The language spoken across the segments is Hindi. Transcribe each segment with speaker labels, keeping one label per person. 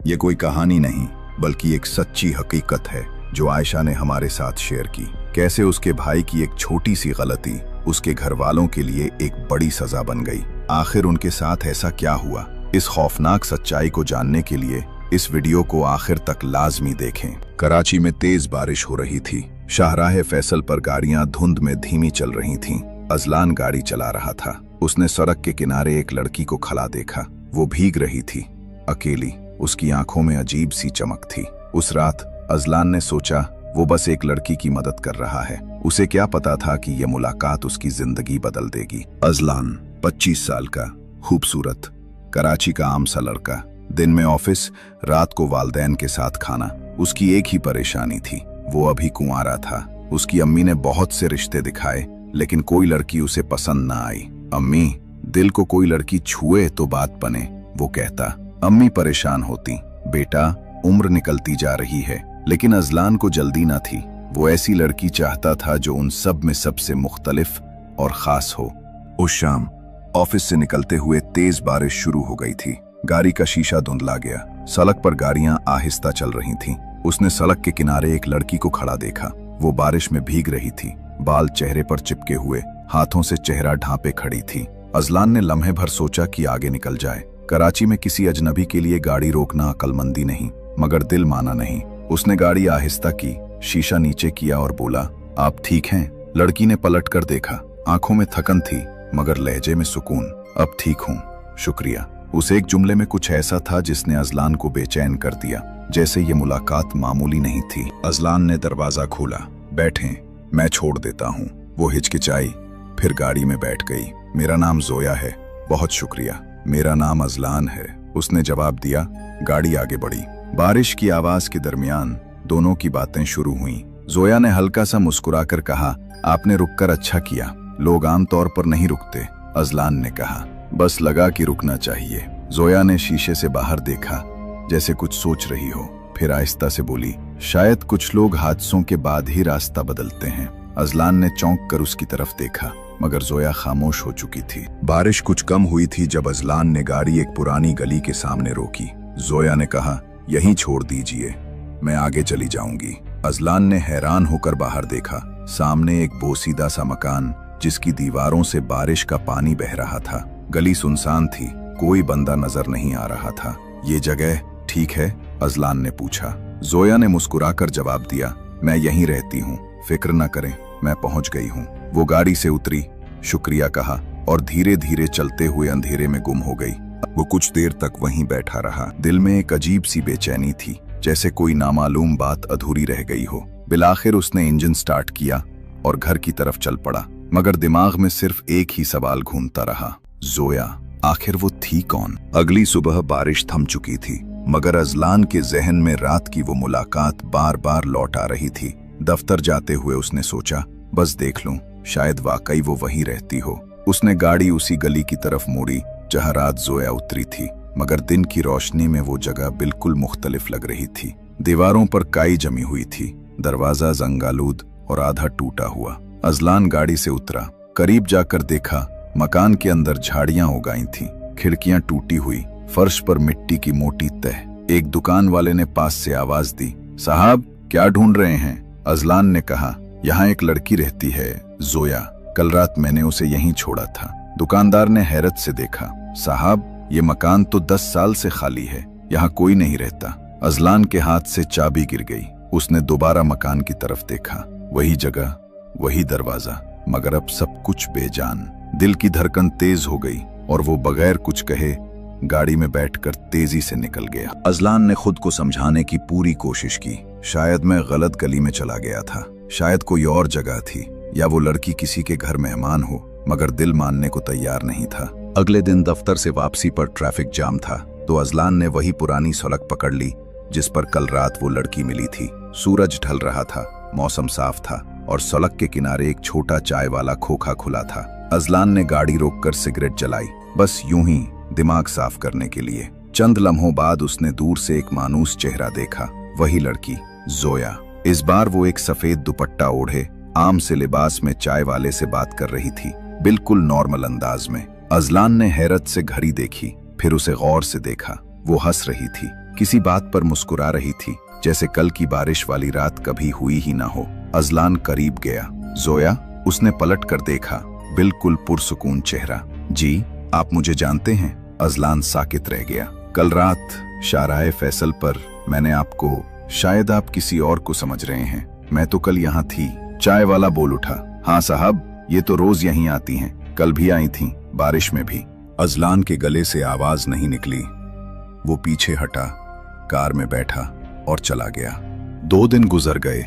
Speaker 1: ये कोई कहानी नहीं बल्कि एक सच्ची हकीकत है जो आयशा ने हमारे साथ शेयर की। कैसे उसके भाई की एक छोटी सी गलती उसके घर वालों के लिए एक बड़ी सजा बन गई। आखिर उनके साथ ऐसा क्या हुआ? इस खौफनाक सच्चाई को जानने के लिए इस वीडियो को आखिर तक लाजमी देखें। कराची में तेज बारिश हो रही थी। शाहराह फैसल पर गाड़ियां धुंध में धीमी चल रही थीं। अजलान गाड़ी चला रहा था। उसने सड़क के किनारे एक लड़की को खड़ा देखा। वो भीग रही थी, अकेली। उसकी आंखों में अजीब सी चमक थी। उस रात अजलान ने सोचा वो बस एक लड़की की मदद कर रहा है। उसे क्या पता था कि यह मुलाकात उसकी जिंदगी बदल देगी। अजलान 25 साल का, खूबसूरत, कराची का आम सा लड़का। दिन में ऑफिस, रात को वालदैन के साथ खाना। उसकी एक ही परेशानी थी, वो अभी कुंवारा था। उसकी अम्मी ने बहुत से रिश्ते दिखाए लेकिन कोई लड़की उसे पसंद न आई। अम्मी, दिल को कोई लड़की छुए तो बात बने, वो कहता। अम्मी परेशान होती, बेटा उम्र निकलती जा रही है। लेकिन अजलान को जल्दी न थी। वो ऐसी लड़की चाहता था जो उन सब में सबसे मुख्तलिफ और खास हो। उस शाम ऑफिस से निकलते हुए तेज बारिश शुरू हो गई थी। गाड़ी का शीशा धुंधला गया। सड़क पर गाड़ियां आहिस्ता चल रही थीं। उसने सड़क के किनारे एक लड़की को खड़ा देखा। वो बारिश में भीग रही थी, बाल चेहरे पर चिपके हुए, हाथों से चेहरा ढांपे खड़ी थी। अजलान ने लम्हे भर सोचा कि आगे निकल जाए। कराची में किसी अजनबी के लिए गाड़ी रोकना अक्लमंदी नहीं, मगर दिल माना नहीं। उसने गाड़ी आहिस्ता की, शीशा नीचे किया और बोला, आप ठीक हैं? लड़की ने पलट कर देखा। आंखों में थकन थी मगर लहजे में सुकून। अब ठीक हूं, शुक्रिया। उस एक जुमले में कुछ ऐसा था जिसने अजलान को बेचैन कर दिया, जैसे ये मुलाकात मामूली नहीं थी। अजलान ने दरवाजा खोला। बैठें, मैं छोड़ देता हूँ। वो हिचकिचाई, फिर गाड़ी में बैठ गई। मेरा नाम जोया है। बहुत शुक्रिया। मेरा नाम अजलान है, उसने जवाब दिया। गाड़ी आगे बढ़ी। बारिश की आवाज के दरमियान दोनों की बातें शुरू हुईं। जोया ने हल्का सा मुस्कुराकर कहा, आपने रुककर अच्छा किया। लोग आमतौर पर नहीं रुकते। अजलान ने कहा, बस लगा कि रुकना चाहिए। जोया ने शीशे से बाहर देखा, जैसे कुछ सोच रही हो। फिर आहिस्ता से बोली, शायद कुछ लोग हादसों के बाद ही रास्ता बदलते हैं। अजलान ने चौंक कर उसकी तरफ देखा, मगर जोया खामोश हो चुकी थी। बारिश कुछ कम हुई थी जब अजलान ने गाड़ी एक पुरानी गली के सामने रोकी। जोया ने कहा, यहीं छोड़ दीजिए, मैं आगे चली जाऊंगी। अजलान ने हैरान होकर बाहर देखा। सामने एक बोसीदा सा मकान जिसकी दीवारों से बारिश का पानी बह रहा था। गली सुनसान थी, कोई बंदा नजर नहीं आ रहा था। ये जगह ठीक है? अजलान ने पूछा। जोया ने मुस्कुराकर जवाब दिया, मैं यहीं रहती हूँ, फिक्र न करें, मैं पहुंच गई हूँ। वो गाड़ी से उतरी, शुक्रिया कहा और धीरे धीरे चलते हुए अंधेरे में गुम हो गई। वो कुछ देर तक वहीं बैठा रहा। दिल में एक अजीब सी बेचैनी थी, जैसे कोई नामालूम बात अधूरी रह गई हो। बिलाखिर उसने इंजन स्टार्ट किया और घर की तरफ चल पड़ा, मगर दिमाग में सिर्फ एक ही सवाल घूमता रहा, जोया, आखिर वो थी कौन? अगली सुबह बारिश थम चुकी थी, मगर अजलान के जहन में रात की वो मुलाकात बार बार लौट आ रही थी। दफ्तर जाते हुए उसने सोचा, बस देख लूं, शायद वाकई वो वहीं रहती हो। उसने गाड़ी उसी गली की तरफ मोड़ी जहां रात जोया उतरी थी, मगर दिन की रोशनी में वो जगह बिल्कुल मुख्तलिफ लग रही थी। दीवारों पर काई जमी हुई थी, दरवाजा जंगालूद और आधा टूटा हुआ। अजलान गाड़ी से उतरा। करीब जाकर देखा, मकान के अंदर झाड़ियां उगाई थीं, खिड़कियां टूटी हुई, फर्श पर मिट्टी की मोटी तह। एक दुकान वाले ने पास से आवाज दी, साहब क्या ढूंढ रहे हैं? अजलान ने कहा, यहाँ एक लड़की रहती है, जोया। कल रात मैंने उसे यहीं छोड़ा था। दुकानदार ने हैरत से देखा, साहब ये मकान तो 10 साल से खाली है, यहाँ कोई नहीं रहता। अजलान के हाथ से चाबी गिर गई। उसने दोबारा मकान की तरफ देखा, वही जगह, वही दरवाजा, मगर अब सब कुछ बेजान। दिल की धड़कन तेज हो गई और वो बगैर कुछ कहे गाड़ी में बैठकर तेजी से निकल गया। अजलान ने खुद को समझाने की पूरी कोशिश की, शायद मैं गलत गली में चला गया था, शायद कोई और जगह थी, या वो लड़की किसी के घर मेहमान हो, मगर दिल मानने को तैयार नहीं था। अगले दिन दफ्तर से वापसी पर ट्रैफिक जाम था, तो अजलान ने वही पुरानी सड़क पकड़ ली जिस पर कल रात वो लड़की मिली थी। सूरज ढल रहा था, मौसम साफ था और सड़क के किनारे एक छोटा चाय वाला खोखा खुला था। अजलान ने गाड़ी रोककर सिगरेट जलाई, बस यूं ही दिमाग साफ करने के लिए। चंद लम्हों बाद उसने दूर से एक मानूस चेहरा देखा, वही लड़की, जोया। इस बार वो एक सफेद दुपट्टा ओढ़े आम से लिबास में चाय वाले से बात कर रही थी, बिल्कुल नॉर्मल अंदाज में। अजलान ने हैरत से घड़ी देखी, फिर उसे गौर से देखा। वो हंस रही थी, किसी बात पर मुस्कुरा रही थी, जैसे कल की बारिश वाली रात कभी हुई ही ना हो। अजलान करीब गया। जोया, उसने पलट कर देखा, बिल्कुल पुरसुकून चेहरा। जी, आप मुझे जानते हैं? अजलान साकित रह गया। कल रात शाहराए फैसल पर मैंने आपको, शायद आप किसी और को समझ रहे हैं, मैं तो कल यहाँ थी। चाय वाला बोल उठा। हाँ साहब, ये तो रोज यहीं आती हैं, कल भी आई थीं, बारिश में भी। अजलान के गले से आवाज नहीं निकली। वो पीछे हटा, कार में बैठा और चला गया। 2 दिन गुजर गए,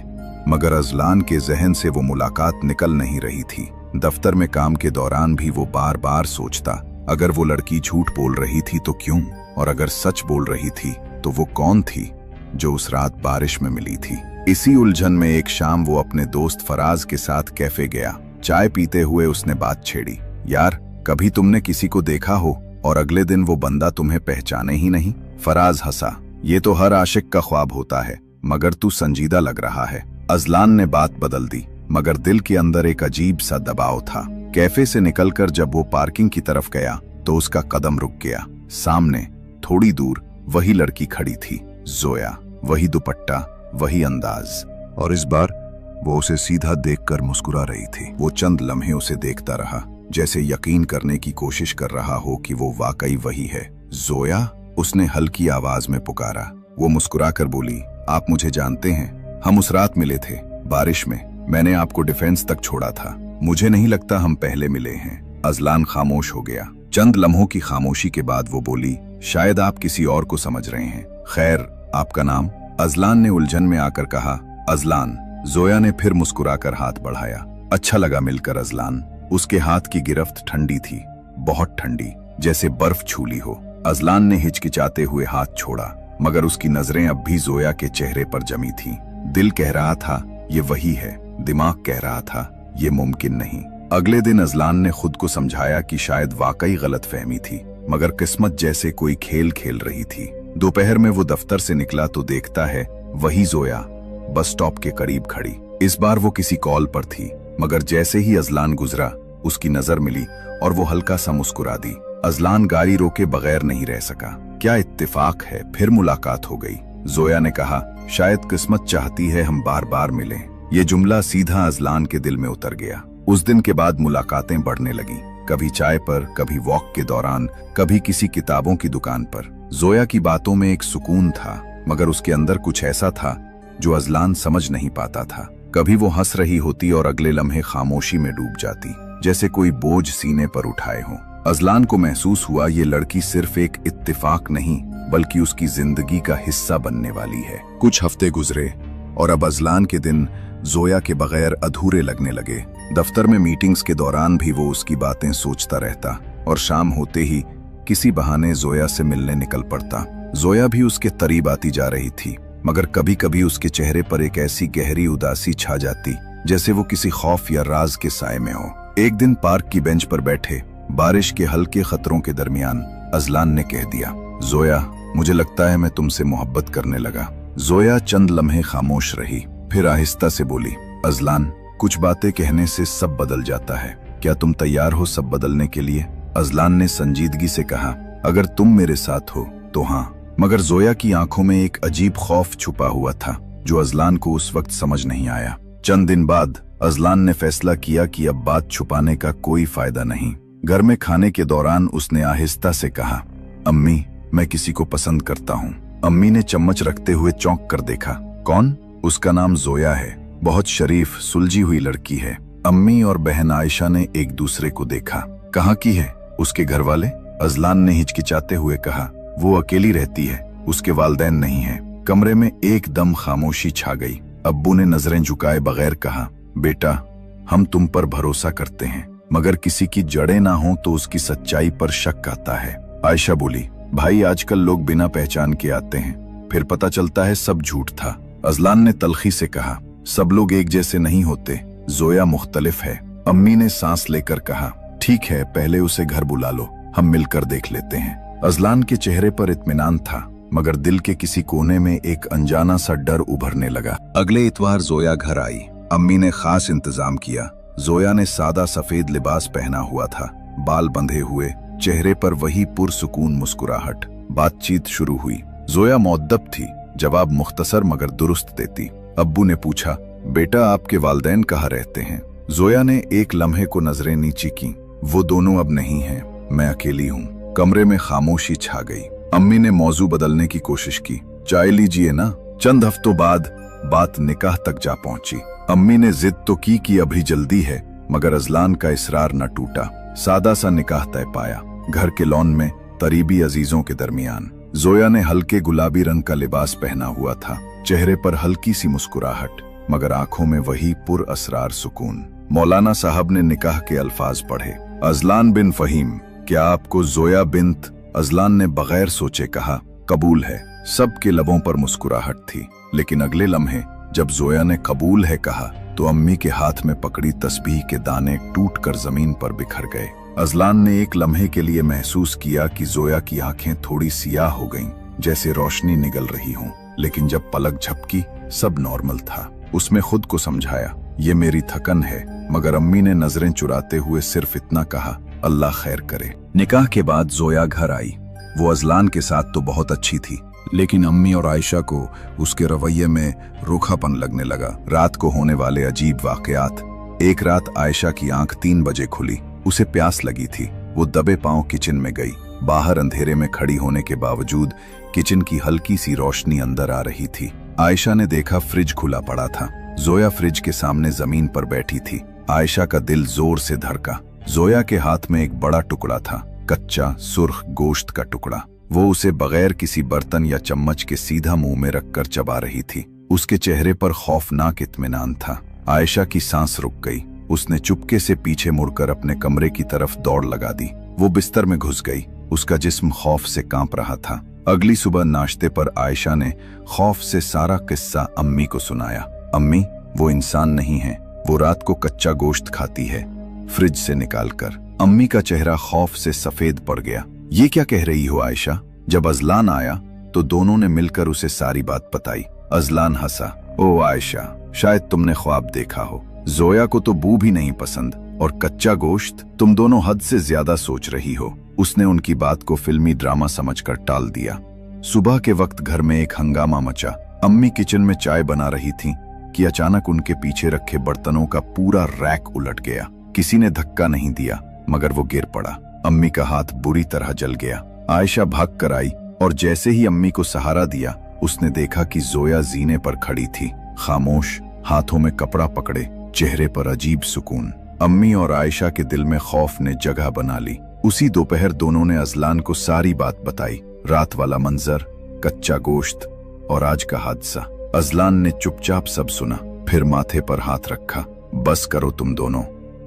Speaker 1: मगर अजलान के जहन से वो मुलाकात निकल नहीं रही थी। दफ्तर में काम के दौरान भी वो बार बार सोचता, अगर वो लड़की झूठ बोल रही थी तो क्यों, और अगर सच बोल रही थी तो वो कौन थी जो उस रात बारिश में मिली थी। इसी उलझन में एक शाम वो अपने दोस्त फराज के साथ कैफे गया। चाय पीते हुए उसने बात छेड़ी, यार कभी तुमने किसी को देखा हो और अगले दिन वो बंदा तुम्हें पहचाने ही नहीं? फराज हंसा, ये तो हर आशिक का ख्वाब होता है, मगर तू संजीदा लग रहा है। अजलान ने बात बदल दी, मगर दिल के अंदर एक अजीब सा दबाव था। कैफे से निकलकर जब वो पार्किंग की तरफ गया तो उसका कदम रुक गया। सामने थोड़ी दूर वही लड़की खड़ी थी, जोया, वही दुपट्टा, वही अंदाज, और इस बार वो उसे सीधा देखकर मुस्कुरा रही थी। वो चंद लम्हे उसे देखता रहा, जैसे यकीन करने की कोशिश कर रहा हो कि वो वाकई वही है। जोया, उसने हल्की आवाज में पुकारा। वो मुस्कुराकर बोली, आप मुझे जानते हैं, हम उस रात मिले थे बारिश में, मैंने आपको डिफेंस तक छोड़ा था, मुझे नहीं लगता हम पहले मिले हैं। अजलान खामोश हो गया। चंद लम्हों की खामोशी के बाद वो बोली, शायद आप किसी और को समझ रहे हैं। खैर, आपका नाम? अजलान ने उलझन में आकर कहा, अजलान। जोया ने फिर मुस्कुराकर हाथ बढ़ाया। अच्छा लगा मिलकर अजलान। उसके हाथ की गिरफ्त ठंडी थी, बहुत ठंडी, जैसे बर्फ छूली हो। अजलान ने हिचकिचाते हुए हाथ छोड़ा, मगर उसकी नजरें अब भी जोया के चेहरे पर जमी थीं। दिल कह रहा था ये वही है, दिमाग कह रहा था ये मुमकिन नहीं। अगले दिन अजलान ने खुद को समझाया कि शायद वाकई गलतफहमी थी, मगर किस्मत जैसे कोई खेल खेल रही थी। दोपहर में वो दफ्तर से निकला तो देखता है वही जोया बस स्टॉप के करीब खड़ी। इस बार वो किसी कॉल पर थी, मगर जैसे ही अजलान गुजरा उसकी नजर मिली और वो हल्का सा मुस्कुरा दी। अजलान गाड़ी रोके बगैर नहीं रह सका। क्या इत्तेफाक है, फिर मुलाकात हो गई। जोया ने कहा, शायद किस्मत चाहती है हम बार बार मिलें। ये जुमला सीधा अजलान के दिल में उतर गया। उस दिन के बाद मुलाकातें बढ़ने लगी, कभी चाय पर, कभी वॉक के दौरान, कभी किसी किताबों की दुकान पर। जोया की बातों में एक सुकून था, मगर उसके अंदर कुछ ऐसा था जो अजलान समझ नहीं पाता था। कभी वो हंस रही होती और अगले लम्हे खामोशी में डूब जाती, जैसे कोई बोझ सीने पर उठाए हो। अजलान को महसूस हुआ ये लड़की सिर्फ एक इत्तेफाक नहीं, बल्कि उसकी जिंदगी का हिस्सा बनने वाली है। कुछ हफ्ते गुजरे और अब अजलान के दिन जोया के बगैर अधूरे लगने लगे। दफ्तर में मीटिंग्स के दौरान भी वो उसकी बातें सोचता रहता और शाम होते ही किसी बहाने जोया से मिलने निकल पड़ता। जोया भी उसके करीब आती जा रही थी, मगर कभी कभी उसके चेहरे पर एक ऐसी गहरी उदासी छा जाती जैसे वो किसी खौफ या राज के साए में हो। एक दिन पार्क की बेंच पर बैठे बारिश के हल्के खतरों के दरमियान अजलान ने कह दिया, जोया, मुझे लगता है मैं तुमसे मोहब्बत करने लगा। जोया चंद लम्हे खामोश रही, फिर आहिस्ता से बोली, अजलान, कुछ बातें कहने से सब बदल जाता है, क्या तुम तैयार हो सब बदलने के लिए? अजलान ने संजीदगी से कहा, अगर तुम मेरे साथ हो तो हाँ। मगर जोया की आंखों में एक अजीब खौफ छुपा हुआ था जो अजलान को उस वक्त समझ नहीं आया। चंद दिन बाद अजलान ने फैसला किया कि अब बात छुपाने का कोई फायदा नहीं। घर में खाने के दौरान उसने आहिस्ता से कहा, अम्मी, मैं किसी को पसंद करता हूँ। अम्मी ने चम्मच रखते हुए चौंक कर देखा। कौन? उसका नाम जोया है, बहुत शरीफ सुलझी हुई लड़की है। अम्मी और बहन आयशा ने एक दूसरे को देखा। कहाँ की है? उसके घर वाले? अजलान ने हिचकिचाते हुए कहा, वो अकेली रहती है, उसके वालिदैन नहीं है। कमरे में एकदम खामोशी छा गई। अब्बू ने नजरें झुकाए बगैर कहा, बेटा, हम तुम पर भरोसा करते हैं, मगर किसी की जड़ें ना हो तो उसकी सच्चाई पर शक आता है। आयशा बोली, भाई, आजकल लोग बिना पहचान के आते हैं, फिर पता चलता है सब झूठ था। अजलान ने तल्खी से कहा, सब लोग एक जैसे नहीं होते, जोया मुख्तलिफ है। अम्मी ने सांस लेकर कहा, ठीक है, पहले उसे घर बुला लो, हम मिलकर देख लेते हैं। अजलान के चेहरे पर इत्मीनान था, मगर दिल के किसी कोने में एक अनजाना सा डर उभरने लगा। अगले इतवार जोया घर आई। अम्मी ने खास इंतजाम किया। जोया ने सादा सफेद लिबास पहना हुआ था, बाल बंधे हुए, चेहरे पर वही पुरसुकून मुस्कुराहट। बातचीत शुरू हुई। जोया मुअद्दब थी, जवाब मुख्तसर मगर दुरुस्त देती। अब्बू ने पूछा, बेटा आपके वालिदैन कहाँ रहते हैं? जोया ने एक लम्हे को नजरें नीची की। वो दोनों अब नहीं हैं, मैं अकेली हूँ। कमरे में खामोशी छा गई। अम्मी ने मौजू बदलने की कोशिश की, चाय लीजिए ना। चंद हफ्तों बाद बात निकाह तक जा पहुंची। अम्मी ने जिद तो की कि अभी जल्दी है, मगर अजलान का इसरार न टूटा। सादा सा निकाह तय पाया, घर के लॉन में करीबी अजीजों के दरमियान। जोया ने हल्के गुलाबी रंग का लिबास पहना हुआ था, चेहरे पर हल्की सी मुस्कुराहट, मगर आंखों में वही पुर असरार सुकून। मौलाना साहब ने निकाह के अल्फाज पढ़े, अजलान बिन फहीम, क्या आपको जोया बिन्त? अजलान ने बगैर सोचे कहा, कबूल है। सबके लबों पर मुस्कुराहट थी, लेकिन अगले लम्हे जब जोया ने कबूल है कहा तो अम्मी के हाथ में पकड़ी तस्बीह के दाने टूटकर जमीन पर बिखर गए। अजलान ने एक लम्हे के लिए महसूस किया कि जोया की आंखें थोड़ी सियाह हो गईं, जैसे रोशनी निगल रही हो, लेकिन जब पलक झपकी सब नॉर्मल था। उसमें खुद को समझाया, ये मेरी थकन है, मगर अम्मी ने नजरें चुराते हुए सिर्फ इतना कहा, अल्लाह खैर करे। निकाह के बाद जोया घर आई। वो अजलान के साथ तो बहुत अच्छी थी, लेकिन अम्मी और आयशा को उसके रवैये में रूखापन लगने लगा। रात को होने वाले अजीब वाकयात। एक रात आयशा की आंख 3 बजे खुली। उसे प्यास लगी थी। वो दबे पांव किचन में गई। बाहर अंधेरे में खड़ी होने के बावजूद किचन की हल्की सी रोशनी अंदर आ रही थी। आयशा ने देखा फ्रिज खुला पड़ा था। जोया फ्रिज के सामने जमीन पर बैठी थी। आयशा का दिल जोर से धड़का। जोया के हाथ में एक बड़ा टुकड़ा था, कच्चा सुर्ख गोश्त का टुकड़ा। वो उसे बगैर किसी बर्तन या चम्मच के सीधा मुंह में रखकर चबा रही थी। उसके चेहरे पर खौफनाक इत्मीनान था। आयशा की सांस रुक गई। उसने चुपके से पीछे मुड़कर अपने कमरे की तरफ दौड़ लगा दी। वो बिस्तर में घुस गई। उसका जिस्म खौफ से कांप रहा था। अगली सुबह नाश्ते पर आयशा ने खौफ से सारा किस्सा अम्मी को सुनाया। अम्मी, वो इंसान नहीं है, वो रात को कच्चा गोश्त खाती है, फ्रिज से निकालकर। अम्मी का चेहरा खौफ से सफेद पड़ गया। ये क्या कह रही हो आयशा? जब अजलान आया तो दोनों ने मिलकर उसे सारी बात बताई। अजलान हंसा, ओ आयशा, शायद तुमने ख्वाब देखा हो। जोया को तो बू भी नहीं पसंद, और कच्चा गोश्त, तुम दोनों हद से ज्यादा सोच रही हो। उसने उनकी बात को फिल्मी ड्रामा समझकर टाल दिया। सुबह के वक्त घर में एक हंगामा मचा। अम्मी किचन में चाय बना रही थीं कि अचानक उनके पीछे रखे बर्तनों का पूरा रैक उलट गया। किसी ने धक्का नहीं दिया, मगर वो गिर पड़ा। अम्मी का हाथ बुरी तरह जल गया। आयशा भाग कर आई और जैसे ही अम्मी को सहारा दिया, उसने देखा कि जोया जीने पर खड़ी थी, खामोश, हाथों में कपड़ा पकड़े, चेहरे पर अजीब सुकून। अम्मी और आयशा के दिल में खौफ ने जगह बना ली। उसी दोपहर दोनों ने अजलान को सारी बात बताई। रात वाला मंजर, कच्चा गोश्त और आज का हादसा। अजलान ने चुपचाप सब सुना, फिर माथे पर हाथ रखा। बस करो तुम दोनों,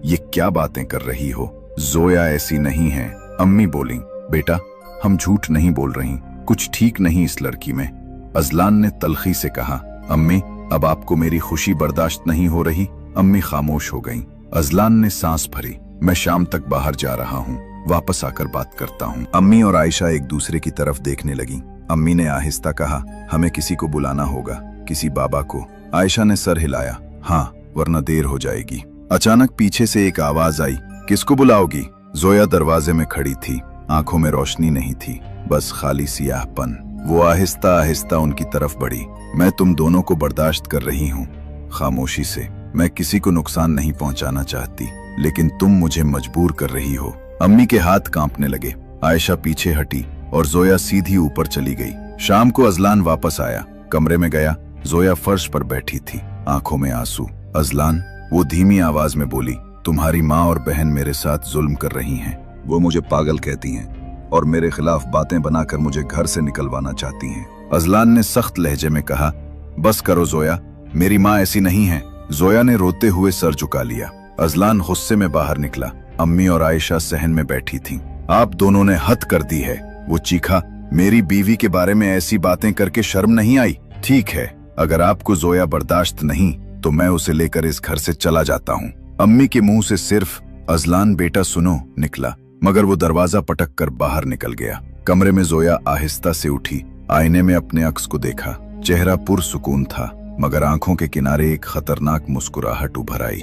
Speaker 1: ये क्या बातें कर रही हो? जोया ऐसी नहीं है। अम्मी बोली, बेटा हम झूठ नहीं बोल रही, कुछ ठीक नहीं इस लड़की में। अजलान ने तल्खी से कहा, अम्मी अब आपको मेरी खुशी बर्दाश्त नहीं हो रही? अम्मी खामोश हो गईं। अजलान ने सांस भरी, मैं शाम तक बाहर जा रहा हूँ, वापस आकर बात करता हूँ। अम्मी और आयशा एक दूसरे की तरफ देखने लगी। अम्मी ने आहिस्ता कहा, हमें किसी को बुलाना होगा, किसी बाबा को। आयशा ने सर हिलाया, हाँ, वरना देर हो जाएगी। अचानक पीछे से एक आवाज आई, किसको बुलाओगी? जोया दरवाजे में खड़ी थी। आंखों में रोशनी नहीं थी, बस खाली सियाहपन। वो आहिस्ता आहिस्ता उनकी तरफ बढ़ी। मैं तुम दोनों को बर्दाश्त कर रही हूँ, खामोशी से। मैं किसी को नुकसान नहीं पहुंचाना चाहती, लेकिन तुम मुझे मजबूर कर रही हो। अम्मी के हाथ कांपने लगे। आयशा पीछे हटी और जोया सीधी ऊपर चली गई। शाम को अजलान वापस आया। कमरे में गया, जोया फर्श पर बैठी थी, आंखों में आंसू। अजलान, वो धीमी आवाज में बोली, तुम्हारी माँ और बहन मेरे साथ जुल्म कर रही हैं। वो मुझे पागल कहती हैं और मेरे खिलाफ बातें बनाकर मुझे घर से निकलवाना चाहती हैं। अजलान ने सख्त लहजे में कहा, बस करो जोया, मेरी माँ ऐसी नहीं है। जोया ने रोते हुए सर झुका लिया। अजलान गुस्से में बाहर निकला। अम्मी और आयशा सहन में बैठी थीं। आप दोनों ने हद कर दी है, वो चीखा। मेरी बीवी के बारे में ऐसी बातें करके शर्म नहीं आई? ठीक है, अगर आपको जोया बर्दाश्त नहीं तो मैं उसे लेकर इस घर से चला जाता हूँ। अम्मी के मुंह से सिर्फ अजलान बेटा सुनो निकला, मगर वो दरवाजा पटक कर बाहर निकल गया। कमरे में जोया आहिस्ता से उठी। आईने में अपने अक्स को देखा। चेहरा पुरसुकून था, मगर आंखों के किनारे एक खतरनाक मुस्कुराहट उभर आई।